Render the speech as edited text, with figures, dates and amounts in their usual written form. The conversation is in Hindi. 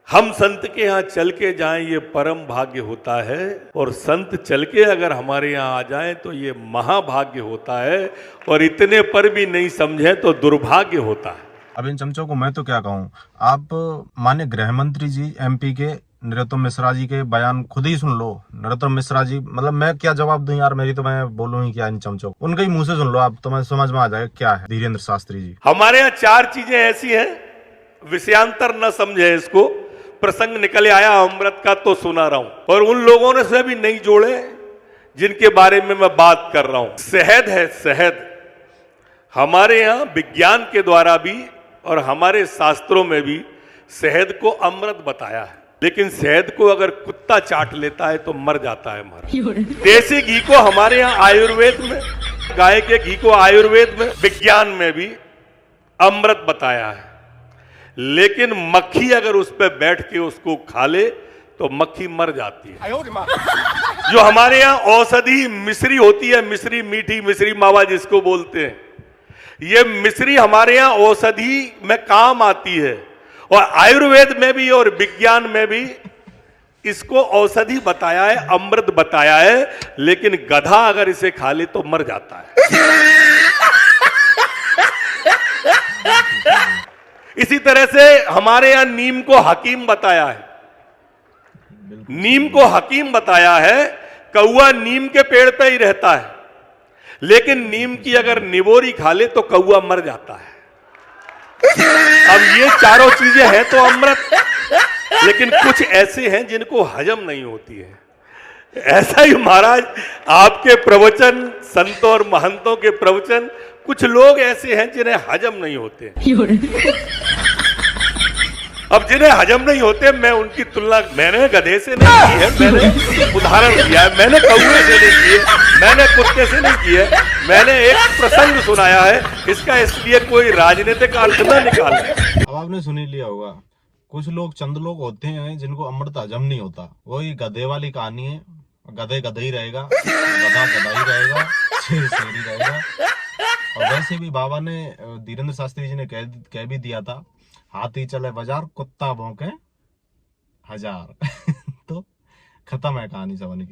हम संत के यहाँ चल के जाएं ये परम भाग्य होता है, और संत चल के अगर हमारे यहाँ आ जाएं तो ये महाभाग्य होता है, और इतने पर भी नहीं समझे तो दुर्भाग्य होता है। अब इन चमचों को मैं तो क्या कहूँ, आप माननीय गृह मंत्री जी एमपी के नरोत्तम मिश्रा जी के बयान खुद ही सुन लो। नरोत्तम मिश्रा जी, मतलब मैं क्या जवाब दूं यार, मेरी तो मैं बोलूं ही क्या इन चमचों, उनके ही मुंह से सुन लो आप, तो मैं समझ में आ जाएगा क्या है। धीरेन्द्र शास्त्री जी, हमारे यहाँ चार चीजें ऐसी हैं, विषयांतर न समझे इसको, प्रसंग निकल आया अमृत का तो सुना रहा हूं, और उन लोगों ने से भी नहीं जोड़े जिनके बारे में मैं बात कर रहा हूं। शहद है, शहद हमारे यहाँ विज्ञान के द्वारा भी और हमारे शास्त्रों में भी शहद को अमृत बताया है, लेकिन शहद को अगर कुत्ता चाट लेता है तो मर जाता है हमारा। देसी घी को हमारे यहाँ आयुर्वेद में, गाय के घी को आयुर्वेद में, विज्ञान में भी अमृत बताया है, लेकिन मक्खी अगर उस पर बैठ के उसको खा ले तो मक्खी मर जाती है। जो हमारे यहाँ औषधि मिश्री होती है, मिश्री, मीठी मिश्री मावा जिसको बोलते हैं, ये मिश्री हमारे यहाँ औषधि में काम आती है, और आयुर्वेद में भी और विज्ञान में भी इसको औषधि बताया है, अमृत बताया है, लेकिन गधा अगर इसे खा ले तो मर जाता है। इसी तरह से हमारे यहां नीम को हकीम बताया है, नीम को हकीम बताया है। कौआ नीम के पेड़ पे ही रहता है, लेकिन नीम की अगर निबोरी खा ले तो कौआ मर जाता है। अब ये चारों चीजें हैं तो अमृत, लेकिन कुछ ऐसे हैं जिनको हजम नहीं होती है। ऐसा ही महाराज आपके प्रवचन, संतों और महंतों के प्रवचन, कुछ लोग ऐसे हैं जिन्हें हजम नहीं होते। अब जिन्हें हजम नहीं होते, मैं उनकी तुलना मैंने गधे से नहीं की है, मैंने उदाहरण दिया है, मैंने कौवे से नहीं की है, मैंने कुत्ते से नहीं की है, मैंने एक प्रसंग सुनाया है, इसका इसलिए कोई राजनीतिक अर्थ न निकाले। अब आपने सुन ही लिया होगा, कुछ लोग, चंद लोग होते हैं जिनको अमृत हजम नहीं होता। वही गधे वाली कहानी है, गधे गधे ही रहेगा, गधा गधा ही रहेगा, शेर शेर ही रहेगा। और वैसे भी बाबा ने, धीरेन्द्र शास्त्री जी ने कह भी दिया था, हाथी चले बाजार, कुत्ता भौंके हजार। तो खत्म है कहानी सब की।